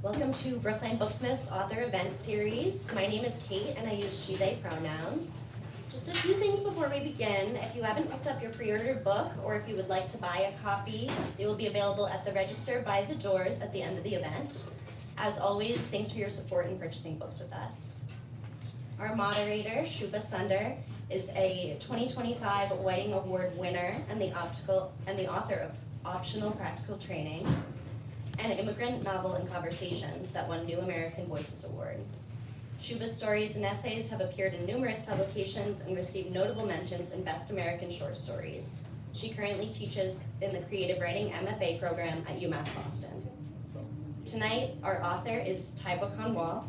Welcome to Brookline Booksmith's author event series. My name is Kate and I use she, they pronouns. Just a few things before we begin. If you haven't picked up your pre-ordered book or if you would like to buy a copy, they will be available at the register by the doors at the end of the event. As always, thanks for your support in purchasing books with us. Our moderator, Shubha Sunder, is a 2025 Whiting Award winner and the author of Optional Practical Training, and Immigrant Novel and Conversations that won New American Voices Award. Shubha's stories and essays have appeared in numerous publications and received notable mentions in Best American Short Stories. She currently teaches in the Creative Writing MFA program at UMass Boston. Tonight, our author is Tayyba Kanwal,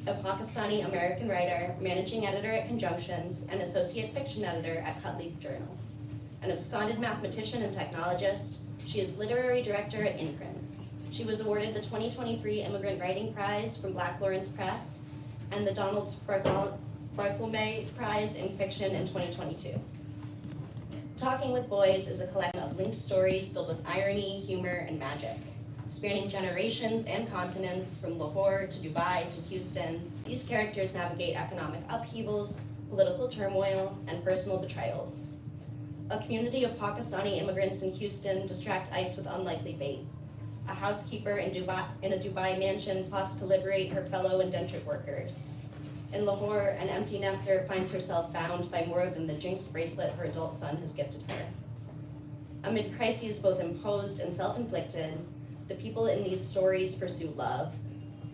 a Pakistani-American writer, managing editor at Conjunctions, and associate fiction editor at Cutleaf Journal. An absconded mathematician and technologist, she is literary director at Imprint. She was awarded the 2023 Immigrant Writing Prize from Black Lawrence Press and the Donald Bartholomew Prize in Fiction in 2022. Talking with Boys is a collection of linked stories filled with irony, humor, and magic. Spanning generations and continents from Lahore to Dubai to Houston, these characters navigate economic upheavals, political turmoil, and personal betrayals. A community of Pakistani immigrants in Houston distract ICE with unlikely bait. A housekeeper in a Dubai mansion plots to liberate her fellow indentured workers. In Lahore, an empty nester finds herself bound by more than the jinxed bracelet her adult son has gifted her. Amid crises both imposed and self-inflicted, the people in these stories pursue love,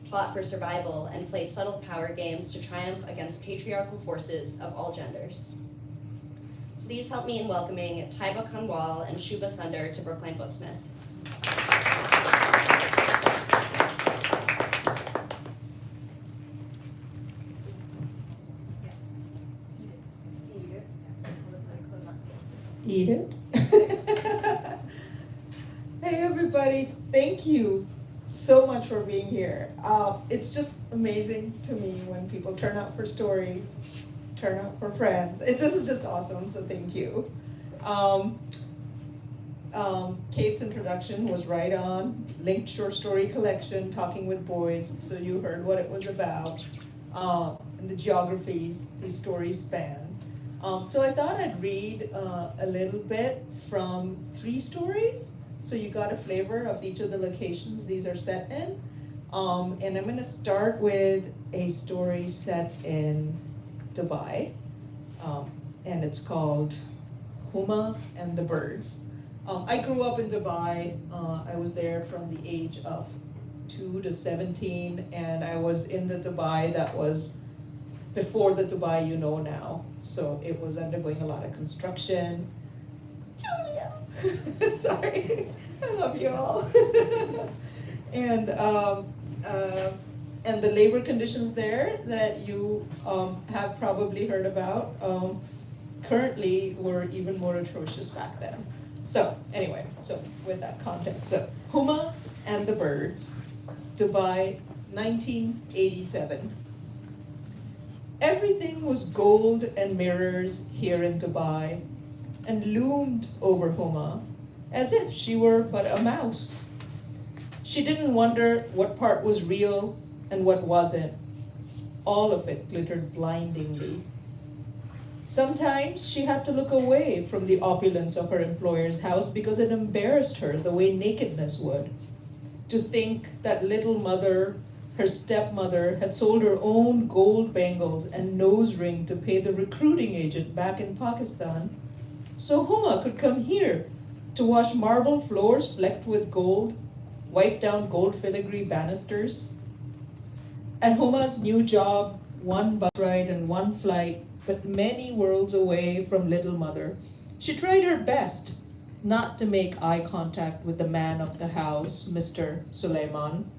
plot for survival, and play subtle power games to triumph against patriarchal forces of all genders. Please help me in welcoming Tayyba Kanwal and Shubha Sunder to Brookline Booksmith. Eat it. Hey everybody, thank you so much for being here. It's just amazing to me when people turn out for stories, turn out for friends. This is just awesome, so thank you. Kate's introduction was right on. Linked short story collection, Talking with Boys, so you heard what it was about, and the geographies these stories span. So I thought I'd read a little bit from 3 stories, so you got a flavor of each of the locations these are set in. And I'm gonna start with a story set in Dubai, and it's called Huma and the Birds. I grew up in Dubai. I was there from the age of 2 to 17, and I was in the Dubai that was before the Dubai you know now. So it was undergoing a lot of construction. Julia! Sorry, I love you all. And the labor conditions there that you have probably heard about currently were even more atrocious back then. So anyway, so with that context, so Huma and the Birds, Dubai, 1987. Everything was gold and mirrors here in Dubai, and loomed over Huma as if she were but a mouse. She didn't wonder what part was real and what wasn't. All of it glittered blindingly. Sometimes she had to look away from the opulence of her employer's house because it embarrassed her the way nakedness would. To think that little mother, her stepmother, had sold her own gold bangles and nose ring to pay the recruiting agent back in Pakistan, so Huma could come here to wash marble floors flecked with gold, wipe down gold filigree banisters. And Huma's new job, one bus ride and one flight, but many worlds away from little mother. She tried her best not to make eye contact with the man of the house, Mr. Suleiman.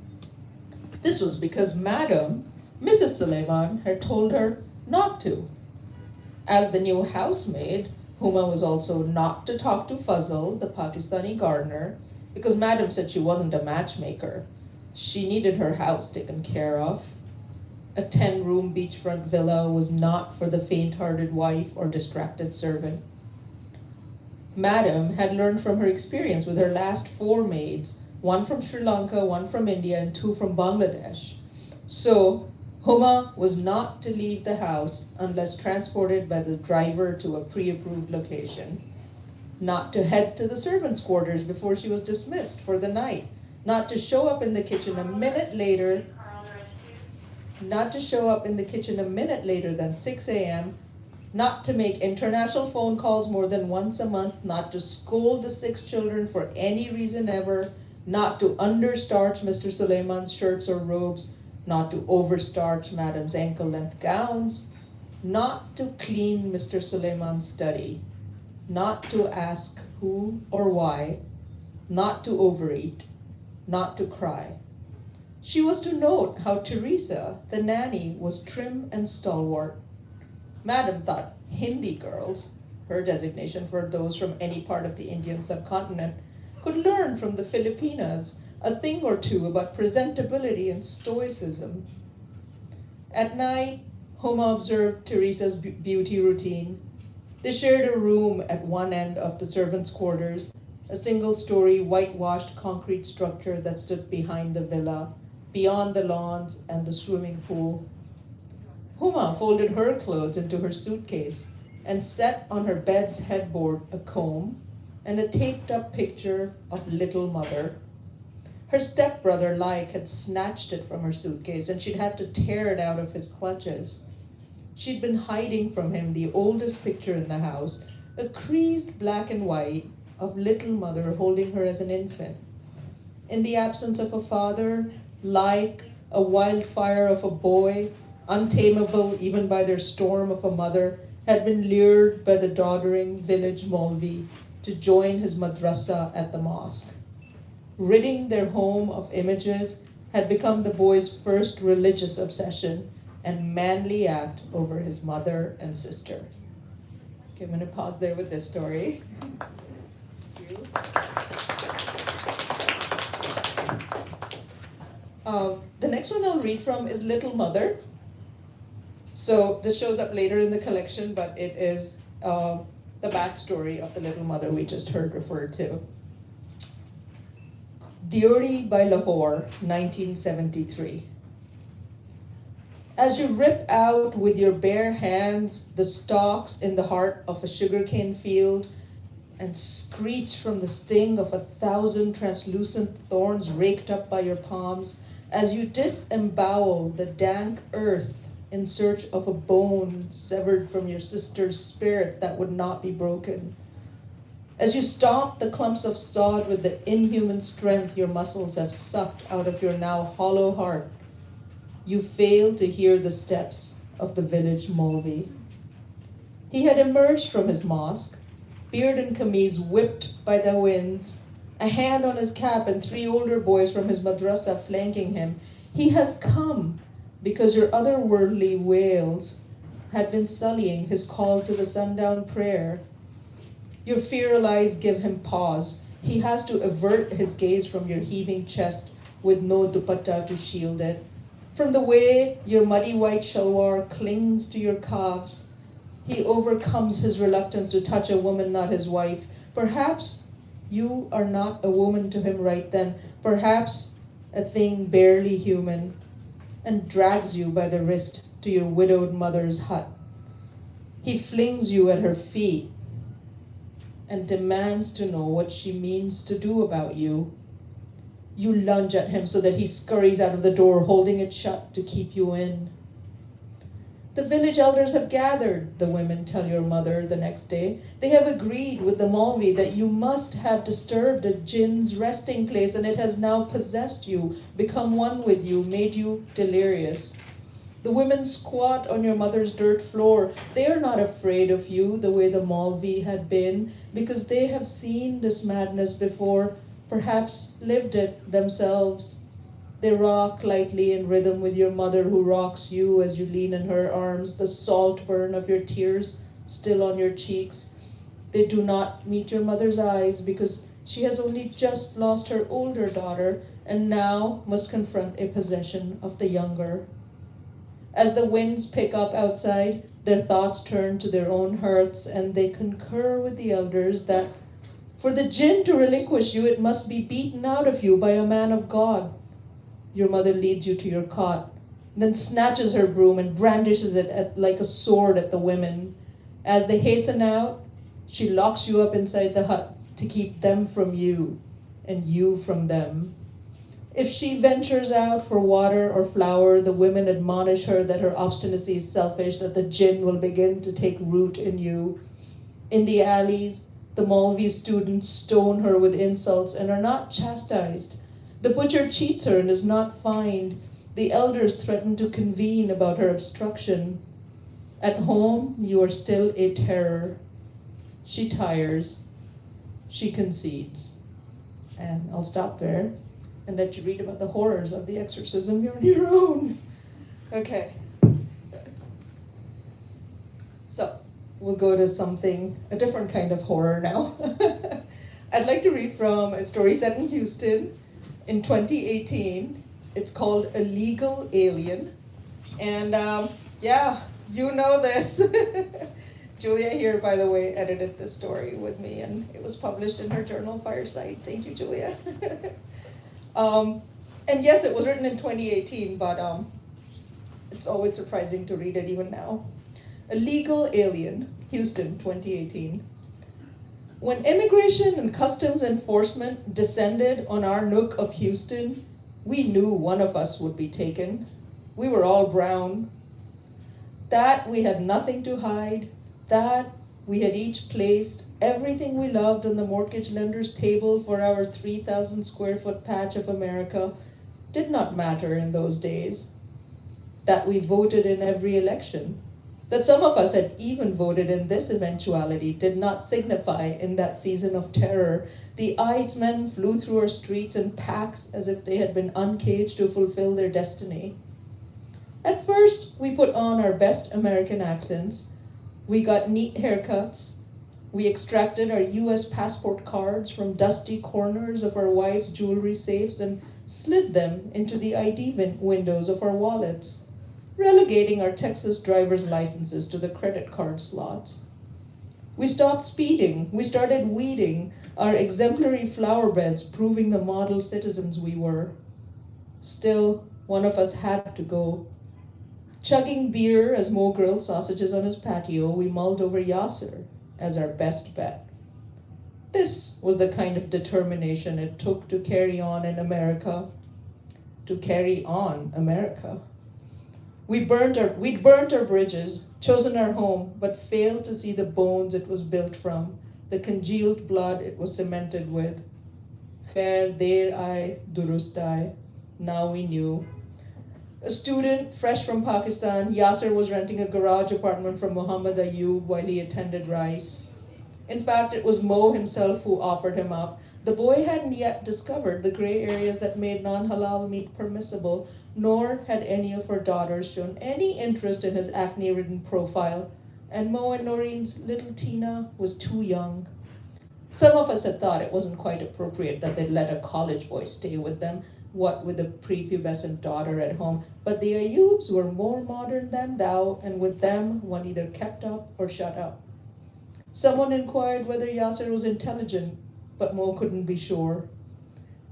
This was because Madam, Mrs. Suleiman, had told her not to. As the new housemaid, Huma was also not to talk to Fazl, the Pakistani gardener, because Madam said she wasn't a matchmaker. She needed her house taken care of. A 10-room beachfront villa was not for the faint-hearted wife or distracted servant. Madam had learned from her experience with her last 4 maids one from Sri Lanka, one from India, and two from Bangladesh. So Huma was not to leave the house unless transported by the driver to a pre-approved location, not to head to the servants' quarters before she was dismissed for the night, not to show up in the kitchen a minute later, than 6 a.m., not to make international phone calls more than once a month, not to scold the 6 children for any reason ever, not to understarch Mr. Suleiman's shirts or robes, not to overstarch Madam's ankle-length gowns, not to clean Mr. Suleiman's study, not to ask who or why, not to overeat, not to cry. She was to note how Teresa, the nanny, was trim and stalwart. Madam thought Hindi girls, her designation for those from any part of the Indian subcontinent, could learn from the Filipinas a thing or two about presentability and stoicism. At night, Homa observed Teresa's beauty routine. They shared a room at one end of the servants' quarters, a single-story whitewashed concrete structure that stood behind the villa, beyond the lawns and the swimming pool. Huma folded her clothes into her suitcase and set on her bed's headboard a comb and a taped-up picture of Little Mother. Her stepbrother, Laik, had snatched it from her suitcase, and she'd had to tear it out of his clutches. She'd been hiding from him the oldest picture in the house, a creased black and white of Little Mother holding her as an infant. In the absence of a father, Laik, a wildfire of a boy, untamable even by their storm of a mother, had been lured by the doddering village Maulvi to join his madrasa at the mosque. Ridding their home of images had become the boy's first religious obsession and manly act over his mother and sister. Okay, I'm going to pause there with this story. Thank you. The next one I'll read from is Little Mother. So this shows up later in the collection, but it is the backstory of the Little Mother we just heard referred to. Diori by Lahore, 1973. As you rip out with your bare hands the stalks in the heart of a sugarcane field and screech from the sting of 1,000 translucent thorns raked up by your palms, as you disembowel the dank earth in search of a bone severed from your sister's spirit that would not be broken, as you stomp the clumps of sod with the inhuman strength your muscles have sucked out of your now hollow heart, you fail to hear the steps of the village Maulvi. He had emerged from his mosque, beard and kameez whipped by the winds, a hand on his cap and 3 older boys from his madrasa flanking him. He has come because your otherworldly wails had been sullying his call to the sundown prayer. Your feral eyes give him pause. He has to avert his gaze from your heaving chest with no dupatta to shield it. From the way your muddy white shalwar clings to your calves, he overcomes his reluctance to touch a woman not his wife. Perhaps you are not a woman to him right then, perhaps a thing barely human, and drags you by the wrist to your widowed mother's hut. He flings you at her feet and demands to know what she means to do about you. You lunge at him so that he scurries out of the door, holding it shut to keep you in. The village elders have gathered, the women tell your mother the next day. They have agreed with the Maulvi that you must have disturbed a jinn's resting place, and it has now possessed you, become one with you, made you delirious. The women squat on your mother's dirt floor. They are not afraid of you the way the Maulvi had been, because they have seen this madness before, perhaps lived it themselves. They rock lightly in rhythm with your mother, who rocks you as you lean in her arms, the salt burn of your tears still on your cheeks. They do not meet your mother's eyes because she has only just lost her older daughter and now must confront a possession of the younger. As the winds pick up outside, their thoughts turn to their own hurts, and they concur with the elders that For the jinn to relinquish you, it must be beaten out of you by a man of God. Your mother leads you to your cot, then snatches her broom and brandishes it like a sword at the women. As they hasten out, she locks you up inside the hut to keep them from you and you from them. If she ventures out for water or flour, the women admonish her that her obstinacy is selfish, that the jinn will begin to take root in you. In the alleys, the Malvi students stone her with insults and are not chastised. The butcher cheats her and is not fined. The elders threaten to convene about her obstruction. At home, you are still a terror. She tires. She concedes. And I'll stop there and let you read about the horrors of the exorcism on your own. Okay. So, we'll go to a different kind of horror now. I'd like to read from a story set in Houston in 2018. It's called A Legal Alien. And yeah, you know this. Julia here, by the way, edited this story with me, and it was published in her journal Fireside. Thank you, Julia. And yes, it was written in 2018, but it's always surprising to read it even now. A Legal Alien, Houston, 2018. When Immigration and Customs Enforcement descended on our nook of Houston, we knew one of us would be taken. We were all brown. That we had nothing to hide, that we had each placed everything we loved on the mortgage lender's table for our 3,000 square foot patch of America did not matter in those days. That we voted in every election, that some of us had even voted in this eventuality did not signify in that season of terror. The icemen flew through our streets in packs as if they had been uncaged to fulfill their destiny. At first, we put on our best American accents. We got neat haircuts. We extracted our US passport cards from dusty corners of our wives' jewelry safes and slid them into the ID windows of our wallets, relegating our Texas driver's licenses to the credit card slots. We stopped speeding. We started weeding our exemplary flower beds, proving the model citizens we were. Still, one of us had to go. Chugging beer as Mo grilled sausages on his patio, we mulled over Yasser as our best bet. This was the kind of determination it took to carry on in America. To carry on America. We'd burnt our bridges, chosen our home, but failed to see the bones it was built from, the congealed blood it was cemented with. Khair der ai, durust ai. Now we knew. A student fresh from Pakistan, Yasser was renting a garage apartment from Muhammad Ayub while he attended Rice. In fact, it was Mo himself who offered him up. The boy hadn't yet discovered the gray areas that made non-halal meat permissible, nor had any of her daughters shown any interest in his acne-ridden profile, and Mo and Noreen's little Tina was too young. Some of us had thought it wasn't quite appropriate that they'd let a college boy stay with them, what with a prepubescent daughter at home, but the Ayubs were more modern than thou, and with them one either kept up or shut up. Someone inquired whether Yasser was intelligent, but Mo couldn't be sure.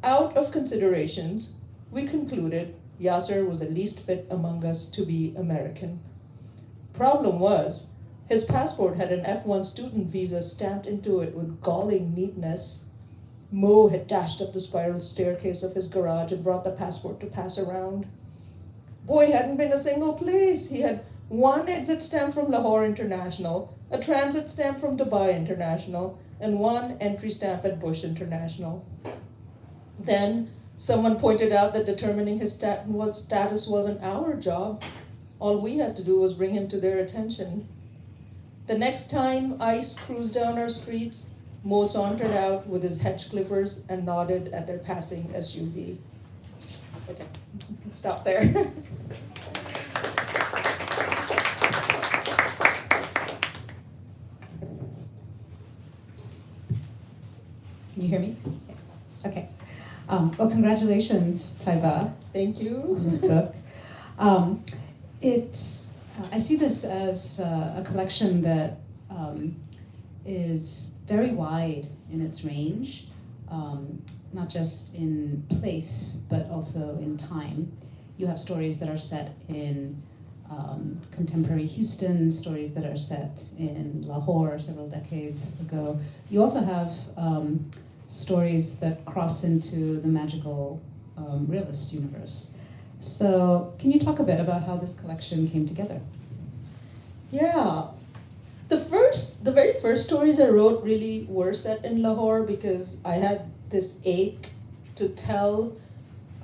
Out of considerations, we concluded Yasser was the least fit among us to be American. Problem was, his passport had an F1 student visa stamped into it with galling neatness. Mo had dashed up the spiral staircase of his garage and brought the passport to pass around. Boy hadn't been a single place. He had one exit stamp from Lahore International, a transit stamp from Dubai International, and one entry stamp at Bush International. Then someone pointed out that determining his status wasn't our job. All we had to do was bring him to their attention. The next time ICE cruised down our streets, Mo sauntered out with his hedge clippers and nodded at their passing SUV. Okay, stop there. Can you hear me? Okay. Well, congratulations, Tayyba, Thank you. on this book. I see this as a collection that is very wide in its range, not just in place, but also in time. You have stories that are set in contemporary Houston, stories that are set in Lahore several decades ago. You also have stories that cross into the magical realist universe. So can you talk a bit about how this collection came together? Yeah. The very first stories I wrote really were set in Lahore because I had this ache to tell,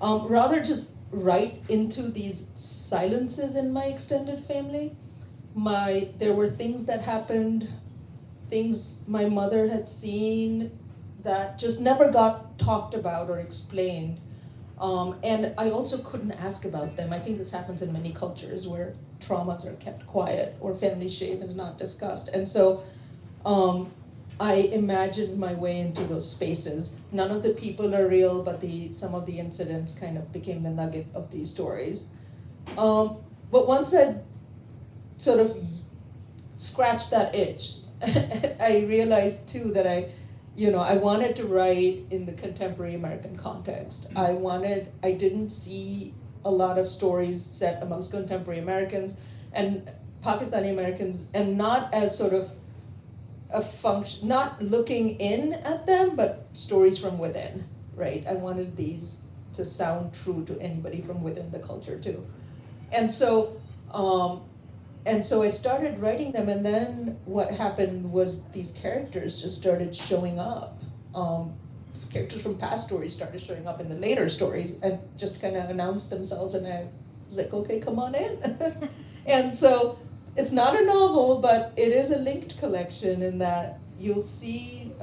rather just write into these silences in my extended family. There were things that happened, things my mother had seen that just never got talked about or explained. And I also couldn't ask about them. I think this happens in many cultures where traumas are kept quiet or family shame is not discussed. And so I imagined my way into those spaces. None of the people are real, but some of the incidents kind of became the nugget of these stories. But once I sort of scratched that itch, I realized too that I wanted to write in the contemporary American context. I didn't see a lot of stories set amongst contemporary Americans and Pakistani Americans, and not as sort of a function, not looking in at them, but stories from within, right? I wanted these to sound true to anybody from within the culture too. And so I started writing them, and then what happened was these characters just started showing up. Characters from past stories started showing up in the later stories and just kind of announced themselves, and I was like, okay, come on in. And so it's not a novel, but it is a linked collection in that you'll see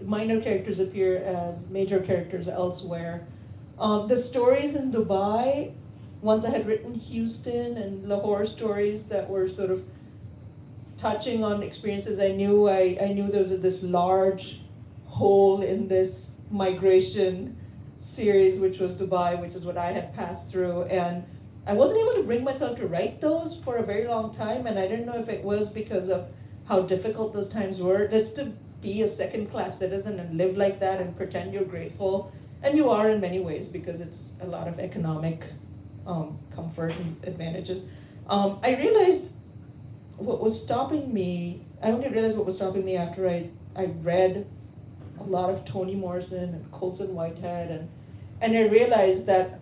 minor characters appear as major characters elsewhere. The stories in Dubai, once I had written Houston and Lahore stories that were sort of touching on experiences I knew there was this large hole in this migration series, which was Dubai, which is what I had passed through. And I wasn't able to bring myself to write those for a very long time, and I didn't know if it was because of how difficult those times were, just to be a second-class citizen and live like that and pretend you're grateful. And you are in many ways, because it's a lot of economic comfort and advantages. I realized what was stopping me, I only realized what was stopping me after I read a lot of Toni Morrison and Colson Whitehead, and I realized that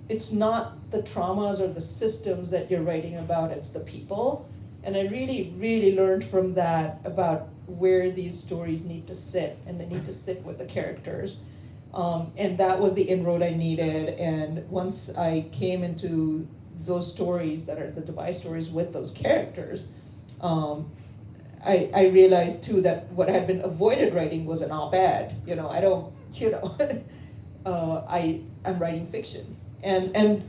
it's not the traumas or the systems that you're writing about, it's the people. And I really, really learned from that about where these stories need to sit, and they need to sit with the characters. And that was the inroad I needed. And once I came into those stories that are the Dubai stories with those characters, I realized too that what had been avoided writing was an op-ed. I'm writing fiction. And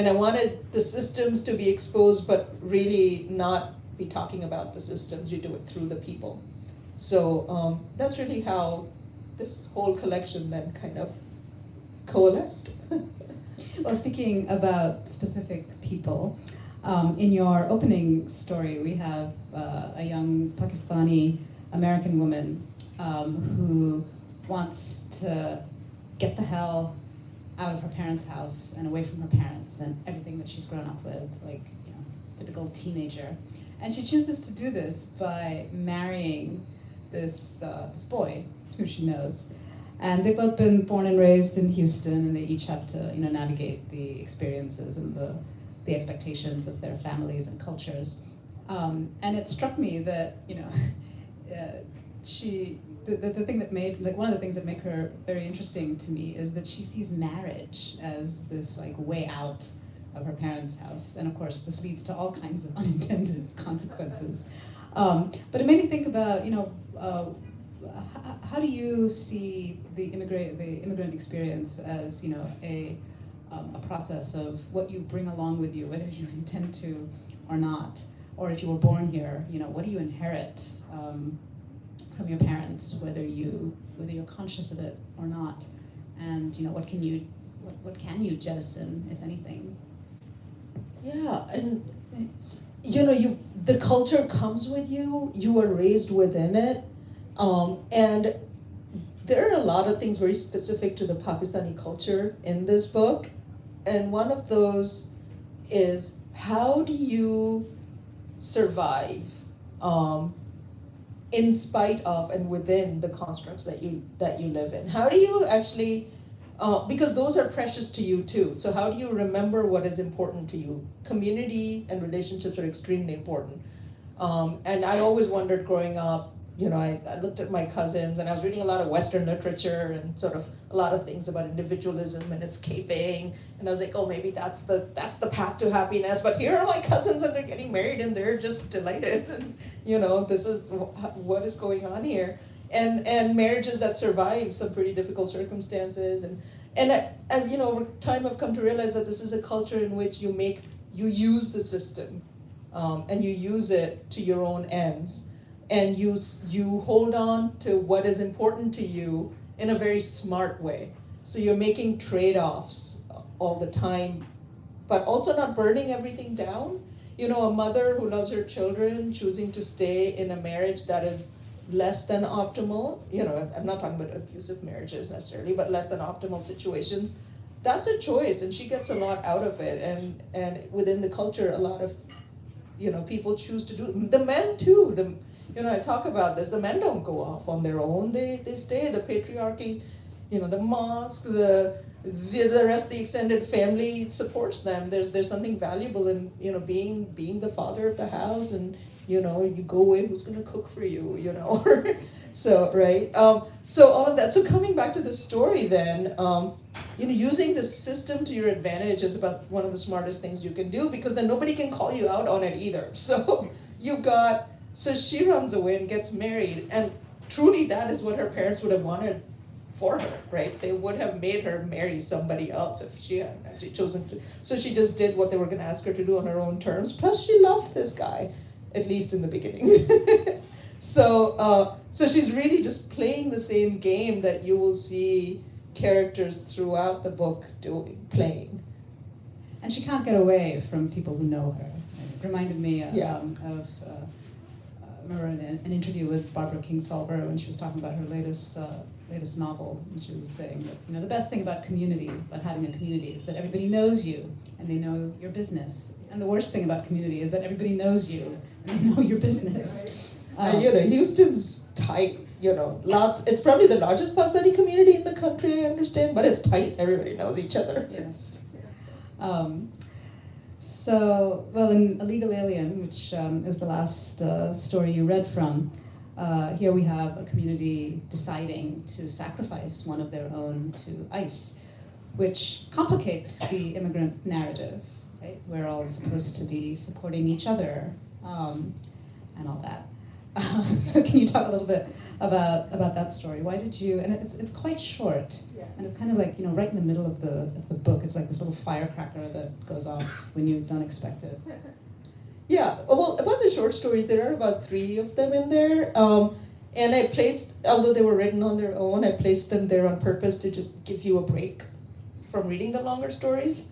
I wanted the systems to be exposed, but really not be talking about the systems. You do it through the people. So that's really how this whole collection then kind of coalesced. Well, speaking about specific people, in your opening story, we have a young Pakistani American woman who wants to get the hell out of her parents' house and away from her parents and everything that she's grown up with, like, typical teenager. And she chooses to do this by marrying this boy who she knows. And they've both been born and raised in Houston, and they each have to, navigate the experiences and the expectations of their families and cultures. And it struck me that, the thing that made, like, one of the things that make her very interesting to me is that she sees marriage as this, like, way out of her parents' house. And of course, this leads to all kinds of unintended consequences. But it made me think about, how do you see the immigrant experience as, a process of what you bring along with you, whether you intend to or not, or if you were born here, what do you inherit from your parents, whether you're conscious of it or not, and what can you jettison, if anything? Yeah, and the culture comes with you. You are raised within it, and there are a lot of things very specific to the Pakistani culture in this book, and one of those is, how do you survive in spite of and within the constructs that you live in? How do you actually, because those are precious to you too, so how do you remember what is important to you? Community and relationships are extremely important. And I always wondered growing up, I looked at my cousins, and I was reading a lot of Western literature and sort of a lot of things about individualism and escaping, and I was like, oh, maybe that's the path to happiness. But here are my cousins, and they're getting married, and they're just delighted. And, this is what is going on here, and marriages that survive some pretty difficult circumstances, and I over time I've come to realize that this is a culture in which you use the system, and you use it to your own ends. And you hold on to what is important to you in a very smart way. So you're making trade-offs all the time, but also not burning everything down. A mother who loves her children choosing to stay in a marriage that is less than optimal, I'm not talking about abusive marriages necessarily, but less than optimal situations, that's a choice, and she gets a lot out of it. And within the culture, a lot of people choose to do it. The men too. I talk about this. The men don't go off on their own. They stay. The patriarchy, the mosque, the rest of the extended family supports them. There's something valuable in being the father of the house, and you go away. Who's going to cook for you? So right. So all of that. So coming back to the story, then. Using the system to your advantage is about one of the smartest things you can do, because then nobody can call you out on it either. So so she runs away and gets married, and truly that is what her parents would have wanted for her, right? They would have made her marry somebody else if she hadn't actually chosen to. So she just did what they were going to ask her to do on her own terms. Plus she loved this guy, at least in the beginning. So she's really just playing the same game that you will see characters throughout the book playing. And she can't get away from people who know her. It reminded me of I remember an interview with Barbara Kingsolver when she was talking about her latest novel, and she was saying that the best thing about community, about having a community, is that everybody knows you and they know your business. And the worst thing about community is that everybody knows you and they know your business. Houston's tight. Lots. It's probably the largest Pakistani community in the country, I understand, but it's tight. Everybody knows each other. Yes. In A Legal Alien, which is the last story you read from, here we have a community deciding to sacrifice one of their own to ICE, which complicates the immigrant narrative, right? We're all supposed to be supporting each other, and all that. So can you talk a little bit about that story? Why did you? And it's quite short, and it's kind of like right in the middle of the book. It's like this little firecracker that goes off when you don't expect it. Yeah. Well, about the short stories, there are about 3 of them in there, and I placed, although they were written on their own, I placed them there on purpose to just give you a break from reading the longer stories.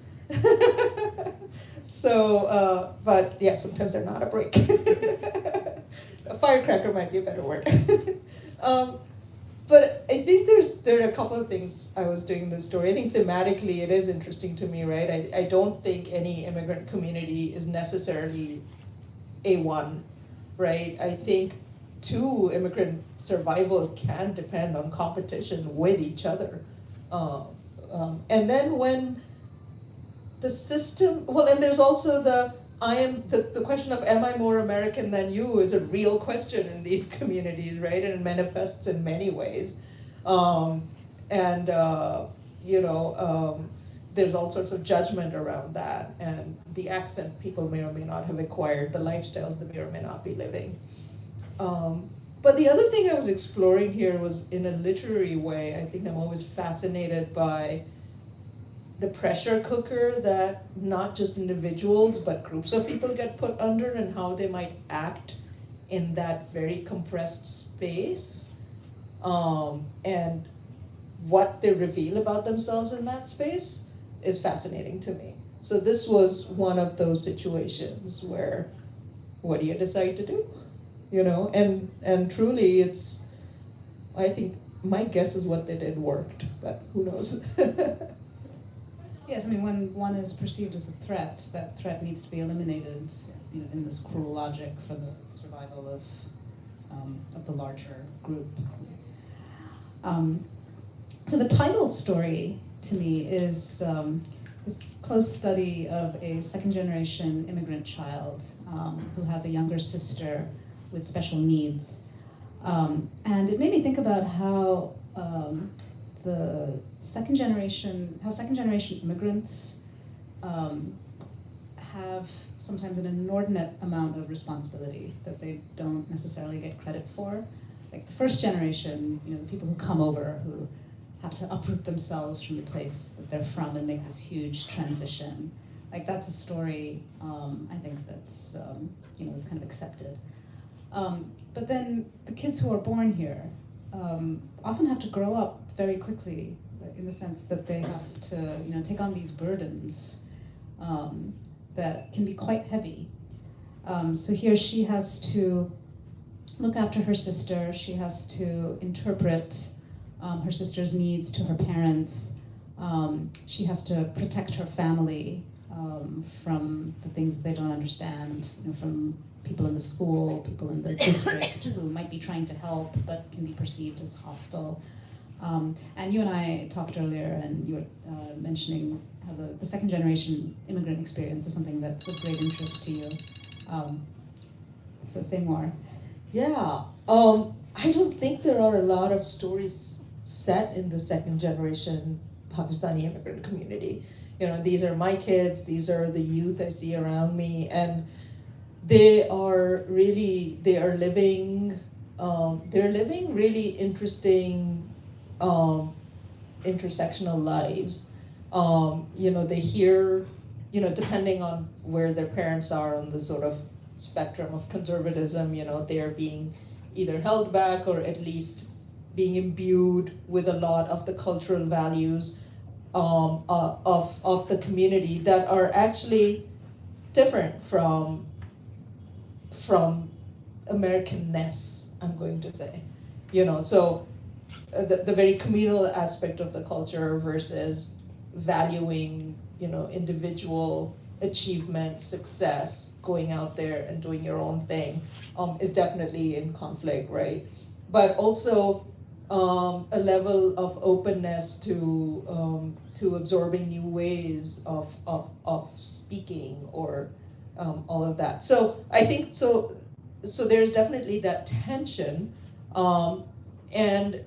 So, but yeah, sometimes they're not a break. A firecracker might be a better word. But I think there are a couple of things I was doing in this story. I think thematically it is interesting to me, right? I don't think any immigrant community is necessarily A1, right? I think too, immigrant survival can depend on competition with each other. And then when the system, and there's also the question of am I more American than you is a real question in these communities, right? And it manifests in many ways. There's all sorts of judgment around that, and the accent people may or may not have acquired, the lifestyles they may or may not be living. But the other thing I was exploring here was in a literary way. I think I'm always fascinated by the pressure cooker that not just individuals but groups of people get put under, and how they might act in that very compressed space, and what they reveal about themselves in that space is fascinating to me. So this was one of those situations where what do you decide to do? You know, and truly it's, I think my guess is what they did worked, but who knows? Yes, I mean, when one is perceived as a threat, that threat needs to be eliminated, you know, in this cruel logic for the survival of the larger group. So the title story to me is this close study of a second-generation immigrant child who has a younger sister with special needs. And it made me think about how second generation immigrants have sometimes an inordinate amount of responsibility that they don't necessarily get credit for. Like the first generation, you know, the people who come over, who have to uproot themselves from the place that they're from and make this huge transition. Like that's a story, I think that's, you know, it's kind of accepted. But then the kids who are born here often have to grow up very quickly, in the sense that they have to, you know, take on these burdens that can be quite heavy. So here she has to look after her sister. She has to interpret her sister's needs to her parents. She has to protect her family from the things that they don't understand, you know, from people in the school, people in the district who might be trying to help but can be perceived as hostile. And you and I talked earlier, and you were mentioning how the second generation immigrant experience is something that's of great interest to you. So say more. Yeah, I don't think there are a lot of stories set in the second generation Pakistani immigrant community. You know, these are my kids, these are the youth I see around me, and they are living really interesting intersectional lives. You know, they hear, you know, depending on where their parents are on the sort of spectrum of conservatism, you know, they are being either held back or at least being imbued with a lot of the cultural values of the community that are actually different from Americanness, I'm going to say. You know, so the very communal aspect of the culture versus valuing, you know, individual achievement, success, going out there and doing your own thing is definitely in conflict, right? But also a level of openness to absorbing new ways of speaking or all of that. So I think so there's definitely that tension, and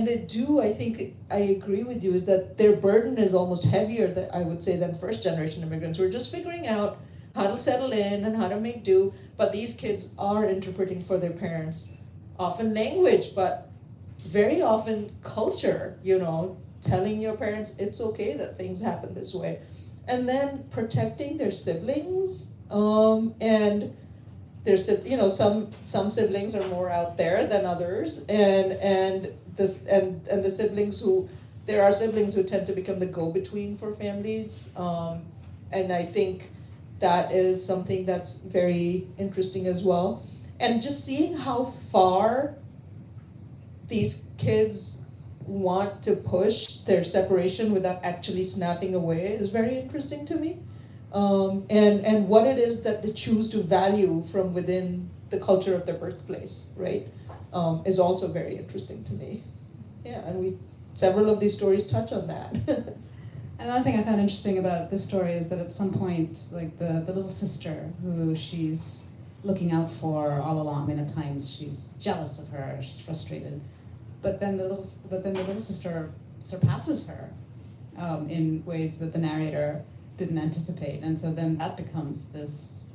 they do, I think, I agree with you, is that their burden is almost heavier, that I would say, than first generation immigrants who are just figuring out how to settle in and how to make do. But these kids are interpreting for their parents, often language, but very often culture, you know, telling your parents it's okay that things happen this way. And then protecting their siblings, and there's, you know, some siblings are more out there than others, and the siblings who, there are siblings who tend to become the go-between for families, and I think that is something that's very interesting as well. And just seeing how far these kids want to push their separation without actually snapping away is very interesting to me. And what it is that they choose to value from within the culture of their birthplace, right, is also very interesting to me. Yeah, and several of these stories touch on that. Another thing I found interesting about this story is that at some point, like the little sister who she's looking out for all along, and at times she's jealous of her, she's frustrated, but then the little sister surpasses her in ways that the narrator didn't anticipate, and so then that becomes this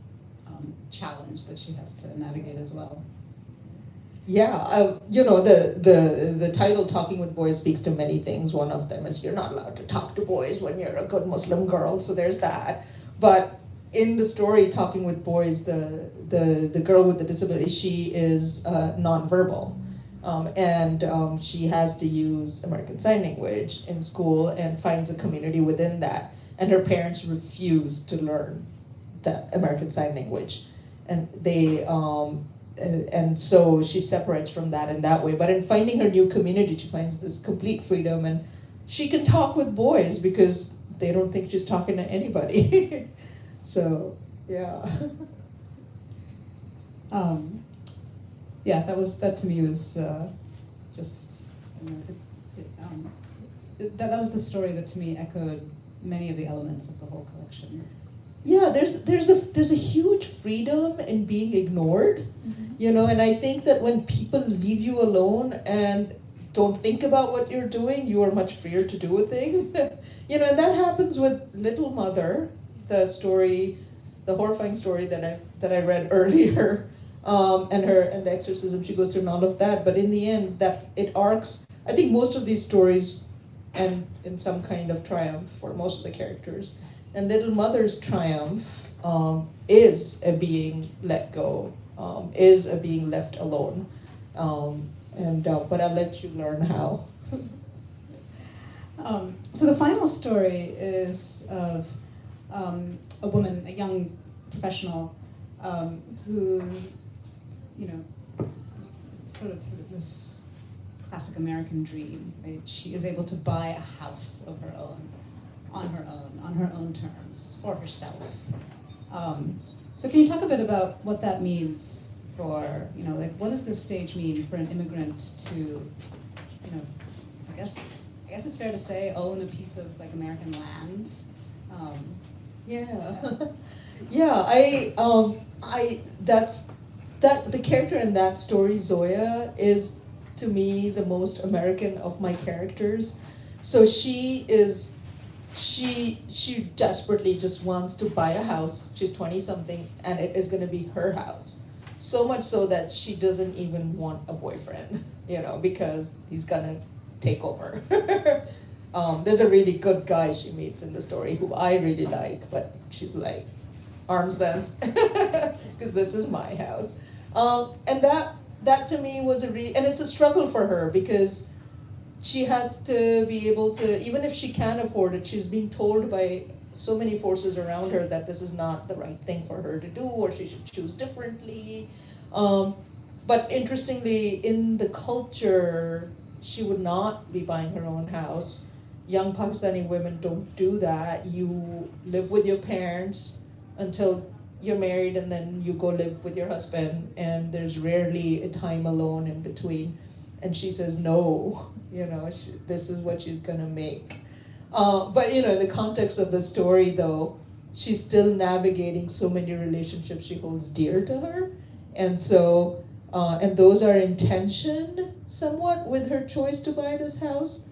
challenge that she has to navigate as well. Yeah, you know, the title "Talking with Boys" speaks to many things. One of them is you're not allowed to talk to boys when you're a good Muslim girl, so there's that. But in the story "Talking with Boys," the girl with the disability, she is nonverbal, and she has to use American Sign Language in school and finds a community within that. And her parents refuse to learn the American Sign Language. and and so she separates from that in that way. But in finding her new community, she finds this complete freedom, and she can talk with boys because they don't think she's talking to anybody. So, yeah. Yeah, that to me was just, you know, that was the story that to me echoed many of the elements of the whole collection. Yeah, there's a huge freedom in being ignored, you know, and I think that when people leave you alone and don't think about what you're doing, you are much freer to do a thing. You know, and that happens with Little Mother, the story, the horrifying story that I read earlier, and the exorcism she goes through and all of that. But in the end, that it arcs. I think most of these stories end in some kind of triumph for most of the characters. And Little Mother's triumph is a being let go, is a being left alone. But I'll let you learn how. So the final story is of a woman, a young professional, who, you know, sort of this classic American dream, right? She is able to buy a house of her own, on her own terms, for herself. So can you talk a bit about what that means for, you know, like what does this stage mean for an immigrant to, you know, I guess it's fair to say own a piece of like American land? Yeah, yeah. The character in that story, Zoya, is to me the most American of my characters. So she desperately just wants to buy a house. She's 20 something, and it is going to be her house. So much so that she doesn't even want a boyfriend, you know, because he's gonna take over. There's a really good guy she meets in the story who I really like, but she's like, arm's length, because this is my house. And that to me was and it's a struggle for her because she has to be able to, even if she can afford it, she's being told by so many forces around her that this is not the right thing for her to do, or she should choose differently. But interestingly, in the culture, she would not be buying her own house. Young Pakistani women don't do that. You live with your parents until you're married, and then you go live with your husband, and there's rarely a time alone in between. And she says no, you know, this is what she's gonna make. But you know, in the context of the story though, she's still navigating so many relationships she holds dear to her. And so, and those are in tension somewhat with her choice to buy this house.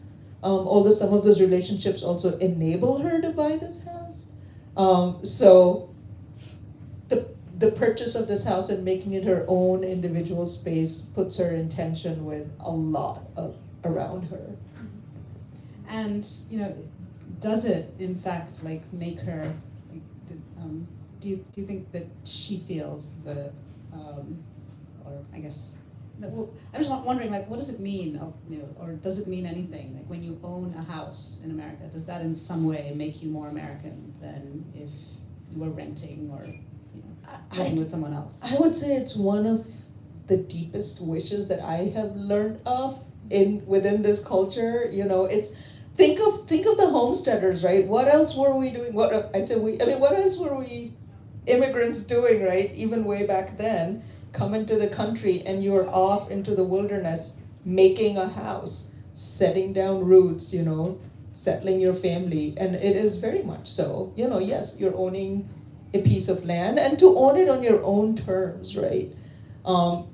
Although some of those relationships also enable her to buy this house. So the purchase of this house and making it her own individual space puts her in tension with a lot around her. And, you know, does it in fact like make her, like, do you think that she feels the, or I guess, well, I'm just wondering, like, what does it mean, you know, or does it mean anything? Like, when you own a house in America, does that in some way make you more American than if you were renting or, you know, living with someone else? I would say it's one of the deepest wishes that I have learned of within this culture. You know, it's think of the homesteaders, right? What else were we doing? What else were we immigrants doing, right? Even way back then, come into the country and you're off into the wilderness, making a house, setting down roots, you know, settling your family. And it is very much so, you know, yes, you're owning a piece of land, and to own it on your own terms, right?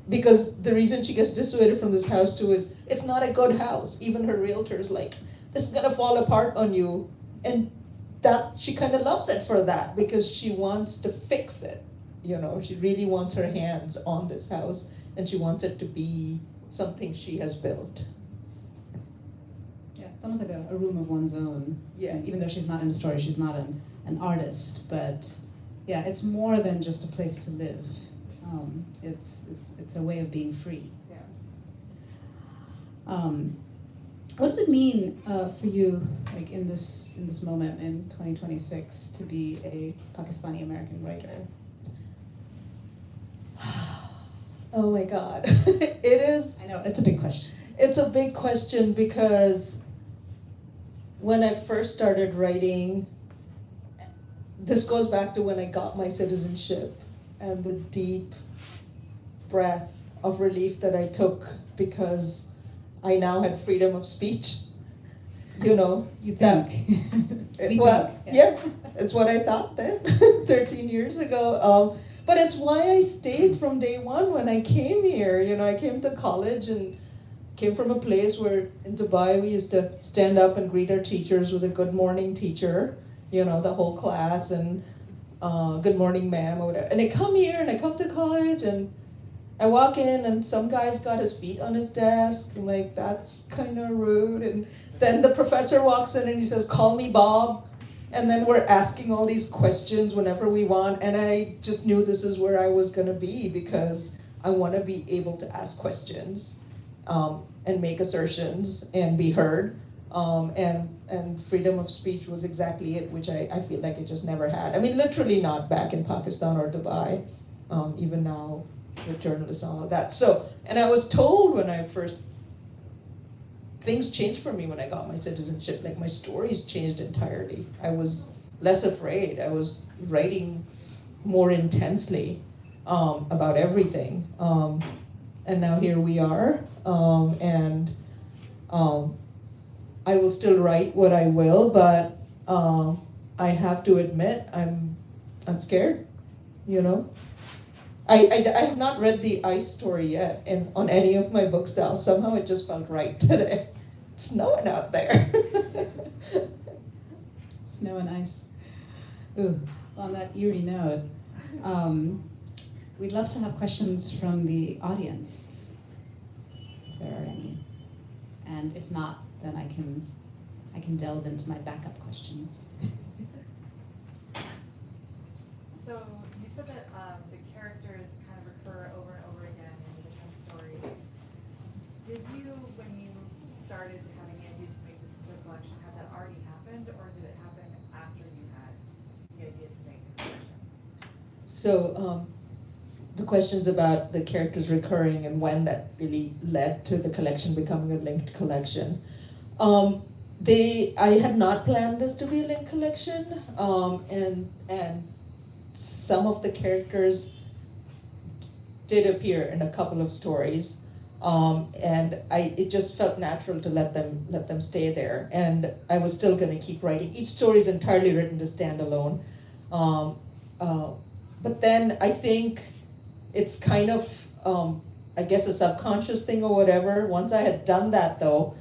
Because the reason she gets dissuaded from this house too is it's not a good house. Even her realtor's like, this is gonna fall apart on you. And that she kind of loves it for that, because she wants to fix it. You know, she really wants her hands on this house, and she wants it to be something she has built. Yeah, it's almost like a room of one's own. Yeah. And even though she's not in the story, she's not an artist, but yeah, it's more than just a place to live. It's a way of being free. Yeah. What does it mean for you, like in this moment in 2026, to be a Pakistani American writer? Oh my God. It is. I know, it's a big question. It's a big question because when I first started writing, this goes back to when I got my citizenship and the deep breath of relief that I took because I now had freedom of speech. You know, You that- think. well, think, yes, it's what I thought then, 13 years ago. But it's why I stayed from day one when I came here. You know, I came to college and came from a place where in Dubai we used to stand up and greet our teachers with a good morning teacher, you know, the whole class, and good morning ma'am or whatever. And I come here and I come to college and I walk in and some guy's got his feet on his desk. I'm like, that's kind of rude. And then the professor walks in and he says, call me Bob. And then we're asking all these questions whenever we want. And I just knew this is where I was going to be because I want to be able to ask questions and make assertions and be heard. And freedom of speech was exactly it, which I feel like I just never had. I mean, literally not back in Pakistan or Dubai, even now with journalists and all of that. So, and I was told when I first, things changed for me when I got my citizenship. Like my stories changed entirely. I was less afraid. I was writing more intensely about everything. And now here we are. And I will still write what I will, but I have to admit I'm scared, you know? I have not read the ice story yet on any of my books now. Somehow it just felt right today. It's snowing out there. Snow and ice. Ooh, on that eerie note, we'd love to have questions from the audience, if there are any. And if not, then I can delve into my backup questions. So you said that the characters kind of recur over and over again in different stories. Did you, when you started having ideas to make this into a collection, have that already happened, or did it happen after you had the idea to make the collection? So the questions about the characters recurring and when that really led to the collection becoming a linked collection. I had not planned this to be a linked collection, and some of the characters did appear in a couple of stories, and it just felt natural to let them stay there. And I was still going to keep writing. Each story is entirely written to stand alone, but then I think it's kind of I guess a subconscious thing or whatever. Once I had done that though,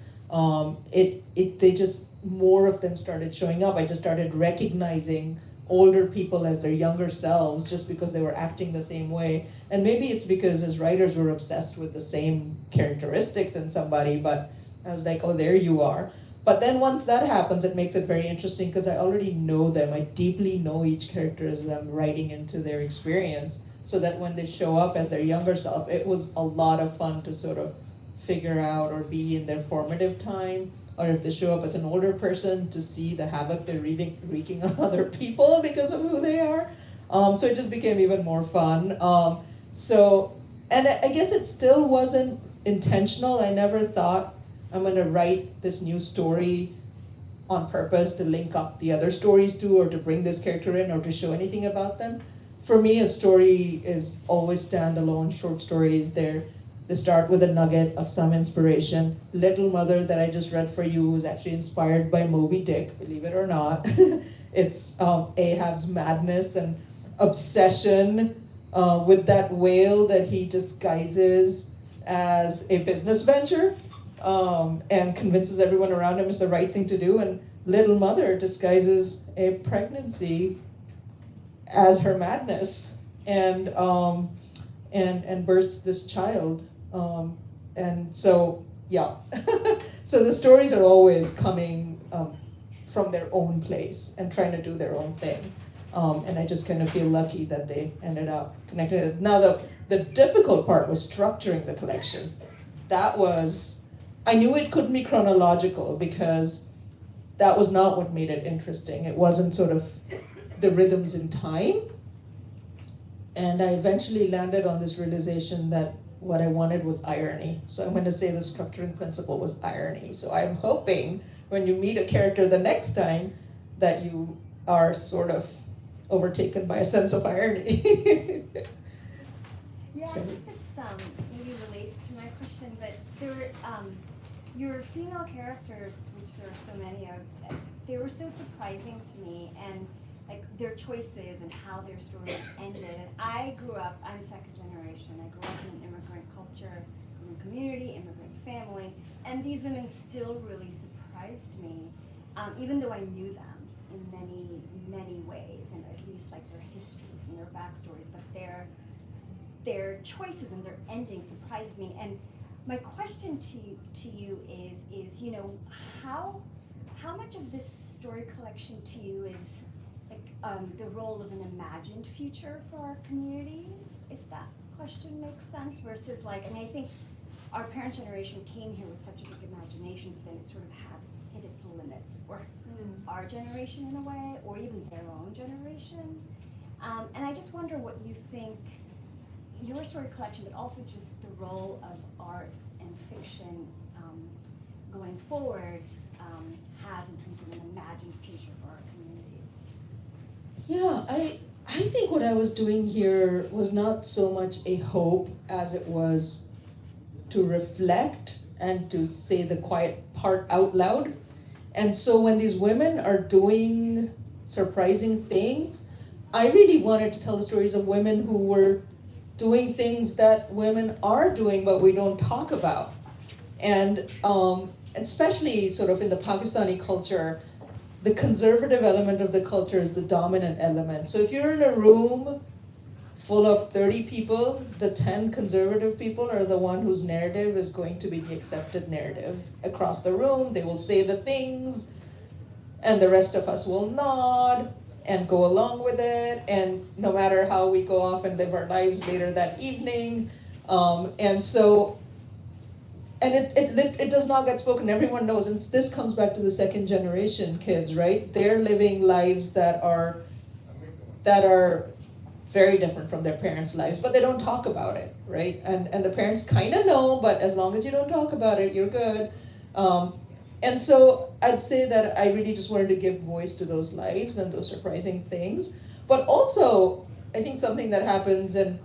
they just more of them started showing up. I just started recognizing older people as their younger selves just because they were acting the same way. And maybe it's because as writers we're obsessed with the same characteristics in somebody, but I was like, oh, there you are. But then once that happens, it makes it very interesting because I already know them. I deeply know each character as I'm writing into their experience, so that when they show up as their younger self, it was a lot of fun to sort of figure out or be in their formative time, or if they show up as an older person, to see the havoc they're wreaking on other people because of who they are. So it just became even more fun. And I guess it still wasn't intentional. I never thought I'm gonna write this new story on purpose to link up the other stories to, or to bring this character in, or to show anything about them. For me, a story is always standalone. Short stories, they start with a nugget of some inspiration. Little Mother that I just read for you was actually inspired by Moby Dick, believe it or not. It's Ahab's madness and obsession with that whale that he disguises as a business venture, and convinces everyone around him it's the right thing to do. And Little Mother disguises a pregnancy as her madness, and births this child. And so, yeah. So the stories are always coming from their own place and trying to do their own thing. And I just kind of feel lucky that they ended up connected. Now, the difficult part was structuring the collection. I knew it couldn't be chronological because that was not what made it interesting. It wasn't sort of the rhythms in time. And I eventually landed on this realization that what I wanted was irony. So I'm going to say the structuring principle was irony. So I'm hoping when you meet a character the next time that you are sort of overtaken by a sense of irony. Yeah, I think this maybe relates to my question, but there were your female characters, which there are so many of, they were so surprising to me, and like their choices and how their stories ended. And I grew up, I'm second generation, I grew up in an immigrant culture, immigrant community, immigrant family, and these women still really surprised me, even though I knew them in many, many ways, and at least like their histories and their backstories, but their choices and their endings surprised me. And my question to you is you know, how much of this story collection to you is like the role of an imagined future for our communities, if that question makes sense, versus like, I mean, I think our parents' generation came here with such a big imagination, but then it sort of had hit its limits for our generation in a way, or even their own generation. And I just wonder what you think your story collection, but also just the role of art and fiction going forward has in terms of an imagined future for our communities. Yeah, I think what I was doing here was not so much a hope as it was to reflect and to say the quiet part out loud. And so when these women are doing surprising things, I really wanted to tell the stories of women who were doing things that women are doing but we don't talk about. And especially sort of in the Pakistani culture, the conservative element of the culture is the dominant element. So if you're in a room full of 30 people, the 10 conservative people are the one whose narrative is going to be the accepted narrative. Across the room, they will say the things, and the rest of us will nod and go along with it, and no matter how we go off and live our lives later that evening. It does not get spoken. Everyone knows, and this comes back to the second generation kids, right? They're living lives that are very different from their parents' lives, but they don't talk about it, right? And the parents kind of know, but as long as you don't talk about it, you're good. And so I'd say that I really just wanted to give voice to those lives and those surprising things. But also, I think something that happens, and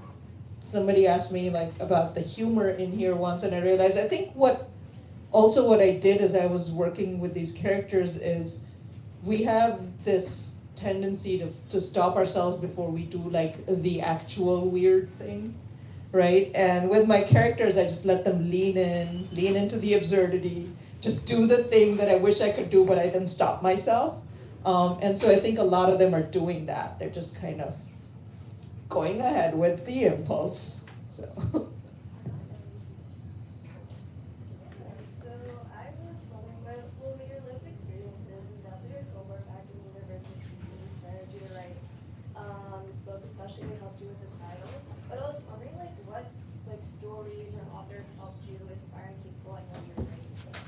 somebody asked me like about the humor in here once, and I realized I think what I did as I was working with these characters is we have this tendency to stop ourselves before we do like the actual weird thing, right? And with my characters, I just let them lean into the absurdity, just do the thing that I wish I could do, but I then stop myself. And so I think a lot of them are doing that. They're just kind of going ahead with the impulse. So. So I was wondering, what were your lived experiences and that your cohort back in university inspired you to write this book, especially to help you with the title. But I was wondering, like, what stories or authors helped you inspire and keep going when you're writing the book?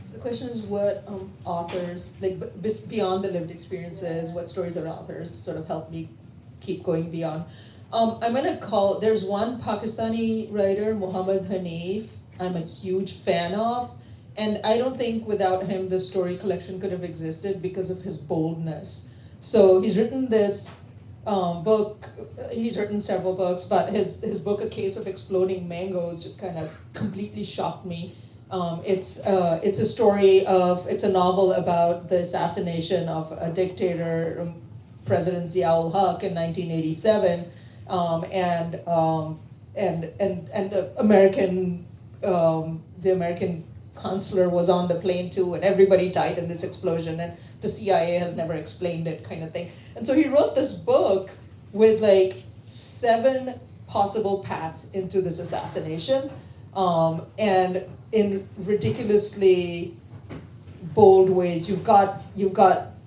So the question is what authors, like beyond the lived experiences, what stories or authors sort of helped me keep going beyond. There's one Pakistani writer, Muhammad Hanif, I'm a huge fan of, and I don't think without him the story collection could have existed because of his boldness. So he's written this book, he's written several books, but his book, A Case of Exploding Mangoes, just kind of completely shocked me. It's a novel about the assassination of a dictator, President Ziaul Haq in 1987, and the American consular was on the plane too, and everybody died in this explosion, and the CIA has never explained it, kind of thing. And so he wrote this book with like 7 possible paths into this assassination, and in ridiculously bold ways.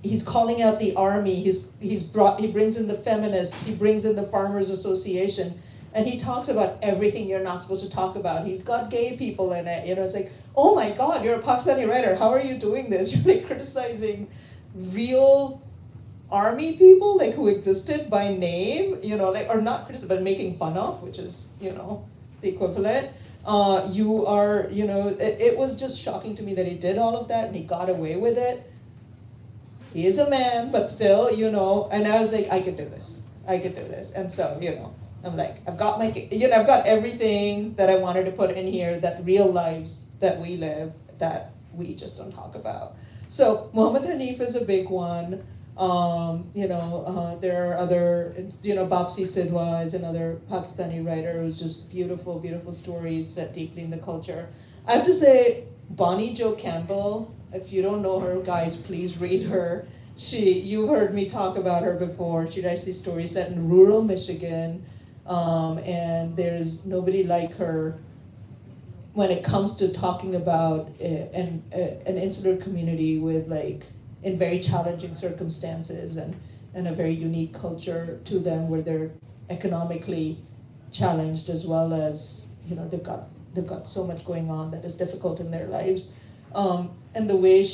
He's calling out the army. He brings in the feminists. He brings in the Farmers Association, and he talks about everything you're not supposed to talk about. He's got gay people in it. It's like, oh my God, you're a Pakistani writer. How are you doing this? You're like criticizing real army people, like who existed by name. Or not criticizing, but making fun of, which is the equivalent. It was just shocking to me that he did all of that and he got away with it. He is a man, but still, and I was like, I could do this. I could do this. And so, I'm like, I've got I've got everything that I wanted to put in here, that real lives that we live, that we just don't talk about. So Muhammad Hanif is a big one. There are other, Bapsi Sidhwa is another Pakistani writer who's just beautiful, beautiful stories set deeply in the culture. I have to say, Bonnie Jo Campbell, if you don't know her, guys, please read her. You've heard me talk about her before. She writes these stories set in rural Michigan, and there's nobody like her when it comes to talking about an insular community with in very challenging circumstances and a very unique culture to them, where they're economically challenged as well as they've got so much going on that is difficult in their lives, and the way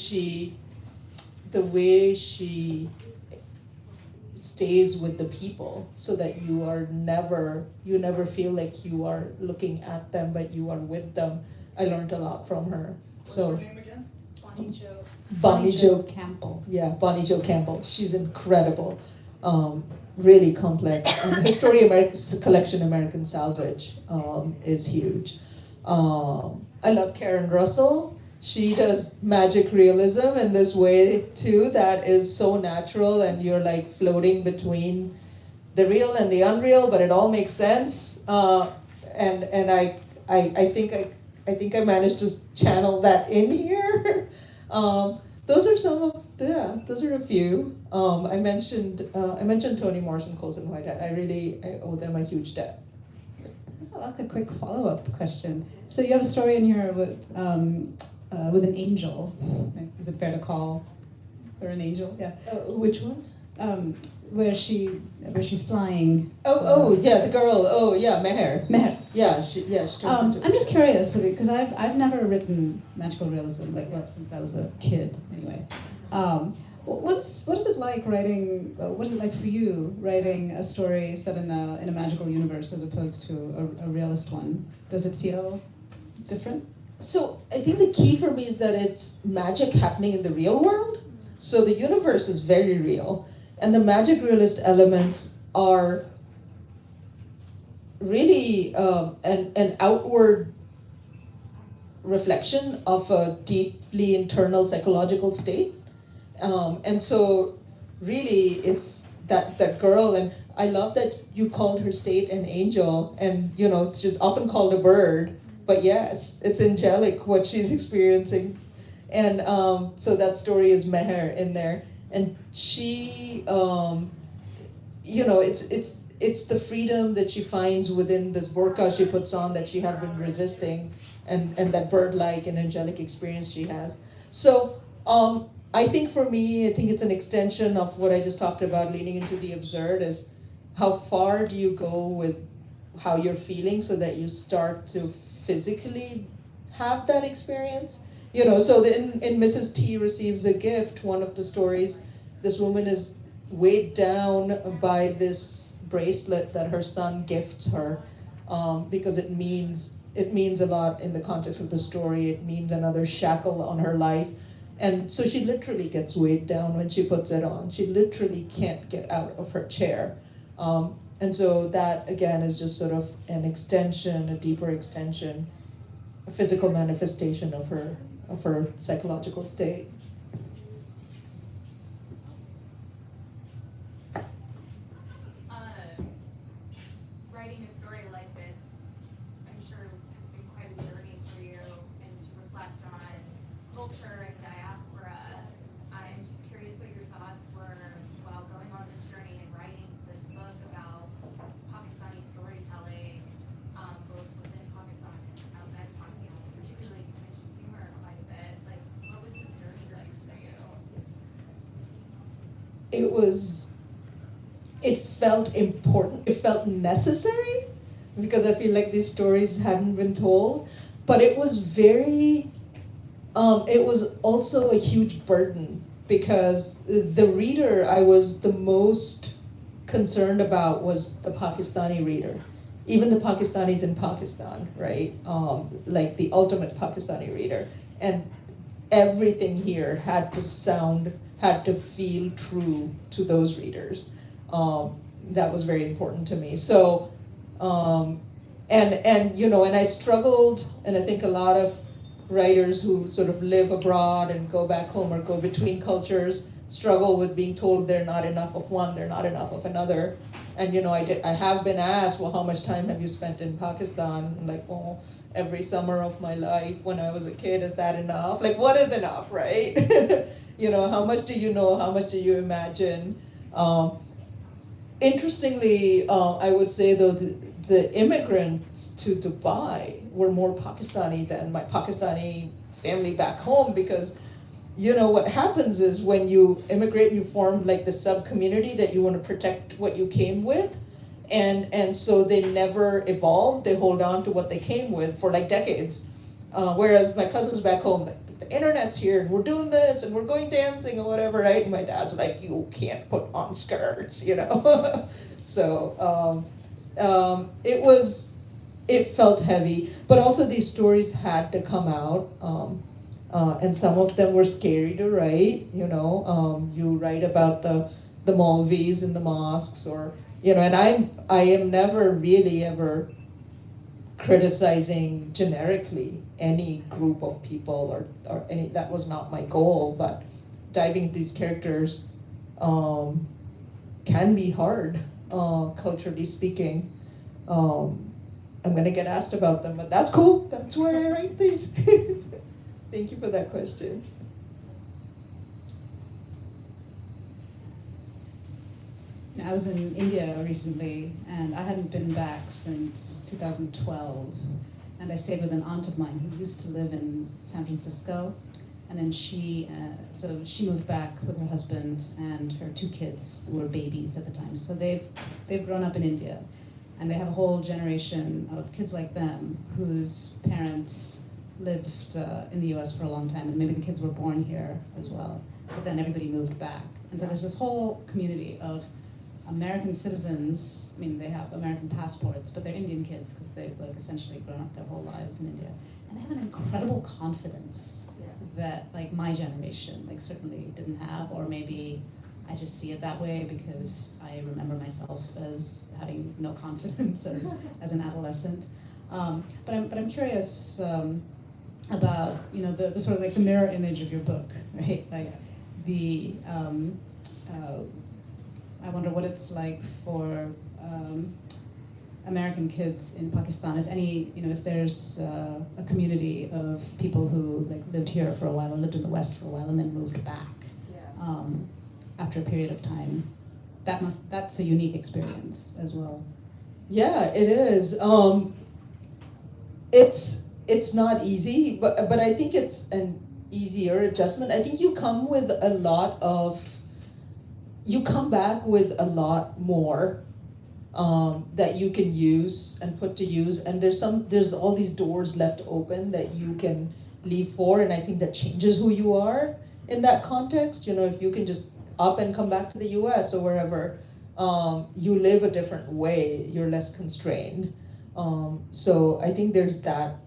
she stays with the people, so that you never feel like you are looking at them, but you are with them. I learned a lot from her. What's So. her name again? Bonnie Jo Campbell. Yeah, Bonnie Jo Campbell. She's incredible, really complex. And her story, collection American Salvage, is huge. I love Karen Russell. She does magic realism in this way too that is so natural, and you're floating between the real and the unreal, but it all makes sense. And I think I managed to channel that in here. Those are a few. I mentioned Toni Morrison, Colson Whitehead. I owe them a huge debt. I'll ask a quick follow-up question. So you have a story in here with an angel. Is it fair to call her an angel? Yeah. Which one? Where she's flying. Yeah, the girl. Oh yeah, Meher. Meher. Yeah, she turns into. I'm just curious because I've never written magical realism since I was a kid anyway. What is it like writing? What is it like for you writing a story set in a magical universe as opposed to a realist one? Does it feel different? So I think the key for me is that it's magic happening in the real world. So the universe is very real, and the magic realist elements are really an outward reflection of a deeply internal psychological state. And so really, if that girl, and I love that you called her state an angel, and she's often called a bird, but yes, it's angelic what she's experiencing. And so that story is Meher in there, and she it's the freedom that she finds within this burqa she puts on that she had been resisting, and that bird-like and angelic experience she has. So I think for me, I think it's an extension of what I just talked about, leaning into the absurd, is how far do you go with how you're feeling so that you start to physically have that experience. So in Mrs. T Receives a Gift, one of the stories, this woman is weighed down by this bracelet that her son gifts her, because it means a lot in the context of the story. It means another shackle on her life. And so she literally gets weighed down when she puts it on. She literally can't get out of her chair. And so that, again, is just sort of an extension, a deeper extension, a physical manifestation of her psychological state. Writing a story like this, I'm sure has been quite a journey for you, and to reflect on culture and diaspora. I'm just curious what your thoughts were while going on this journey and writing this book about Pakistani storytelling, both within Pakistan and outside Pakistan. Particularly, you mentioned humor quite a bit. Like, what was this journey like for you? It felt important, it felt necessary, because I feel like these stories hadn't been told, but it was it was also a huge burden, because the reader I was the most concerned about was the Pakistani reader. even the Pakistanis in Pakistan, right? Like the ultimate Pakistani reader. And everything here had to feel true to those readers. That was very important to me. So, and I struggled, and I think a lot of writers who sort of live abroad and go back home or go between cultures struggle with being told they're not enough of one, they're not enough of another. And I have been asked, well, how much time have you spent in Pakistan? I'm like, well, every summer of my life when I was a kid, is that enough? Like, what is enough, right? How much do you know? How much do you imagine? Interestingly, I would say though, the immigrants to Dubai were more Pakistani than my Pakistani family back home, because what happens is when you immigrate, you form like the sub-community that you want to protect what you came with. And so they never evolve, they hold on to what they came with for like decades. Whereas my cousins back home, the internet's here and we're doing this and we're going dancing or whatever, right? And my dad's like, you can't put on skirts, So it felt heavy, but also these stories had to come out. And some of them were scary to write, you write about the Maulvis in the mosques, or, and I am never really ever criticizing generically any group of people or any, that was not my goal, but diving into these characters can be hard, culturally speaking. I'm gonna get asked about them, but that's cool, that's why I write these. Thank you for that question. I was in India recently, and I hadn't been back since 2012. And I stayed with an aunt of mine who used to live in San Francisco. And then she moved back with her husband, and her 2 kids were babies at the time. So they've grown up in India, and they have a whole generation of kids like them whose parents lived in the US for a long time, and maybe the kids were born here as well, but then everybody moved back. And so there's this whole community of American citizens. I mean, they have American passports, but they're Indian kids because they've like essentially grown up their whole lives in India. And they have an incredible confidence that like my generation like certainly didn't have, or maybe I just see it that way because I remember myself as having no confidence as an adolescent. But I'm curious about the sort of like the mirror image of your book, right? Like the I wonder what it's like for American kids in Pakistan, if any, if there's a community of people who like lived here for a while or lived in the West for a while and then moved back after a period of time. That's a unique experience as well. Yeah, it is. It's not easy, but I think it's an easier adjustment. I think you come back with a lot more that you can use and put to use, and there's all these doors left open that you can leave for, and I think that changes who you are in that context. If you can just up and come back to the US or wherever, you live a different way, you're less constrained. So I think there's that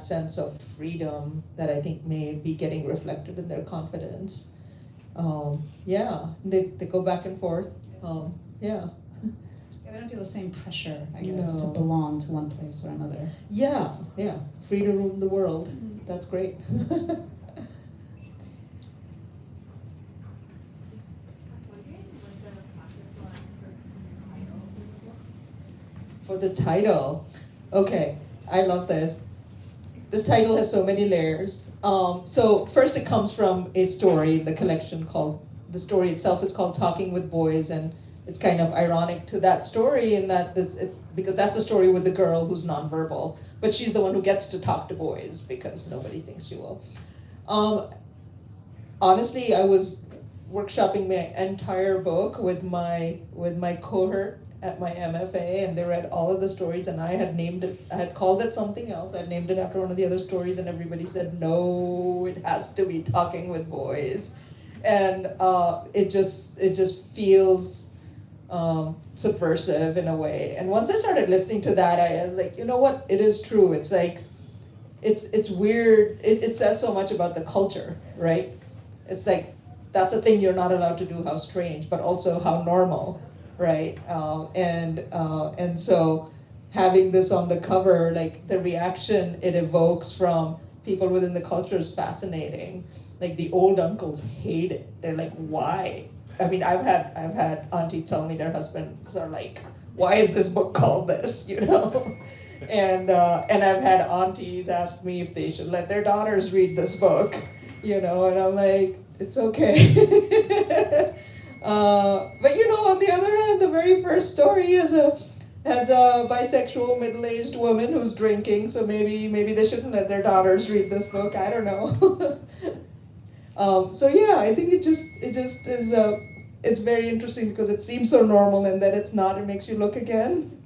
sense of freedom that I think may be getting reflected in their confidence. They go back and forth. Yeah, they don't feel the same pressure, I guess, to belong to one place or another. Yeah, free to rule the world. That's great. For the title, okay, I love this. This title has so many layers. So first it comes from a story in the collection the story itself is called Talking with Boys, and it's kind of ironic to that story in that because that's the story with the girl who's nonverbal, but she's the one who gets to talk to boys because nobody thinks she will. Honestly, I was workshopping my entire book with my cohort at my MFA, and they read all of the stories, and I had called it something else. I named it after one of the other stories, and everybody said, no, it has to be Talking with Boys. And it just feels subversive in a way. And once I started listening to that, I was like, you know what? It is true. It's like, it's weird. It says so much about the culture, right? It's like, that's a thing you're not allowed to do. How strange, but also how normal, right? And so having this on the cover, like the reaction it evokes from people within the culture is fascinating. Like the old uncles hate it. They're like, why? I mean, I've had aunties tell me their husbands are like, why is this book called this? You know, and I've had aunties ask me if they should let their daughters read this book. You know, and I'm like, it's okay. But you know, on the other hand, the very first story has a bisexual middle-aged woman who's drinking. So maybe they shouldn't let their daughters read this book. I don't know. So yeah, I think it just is it's very interesting because it seems so normal, and then it's not. It makes you look again.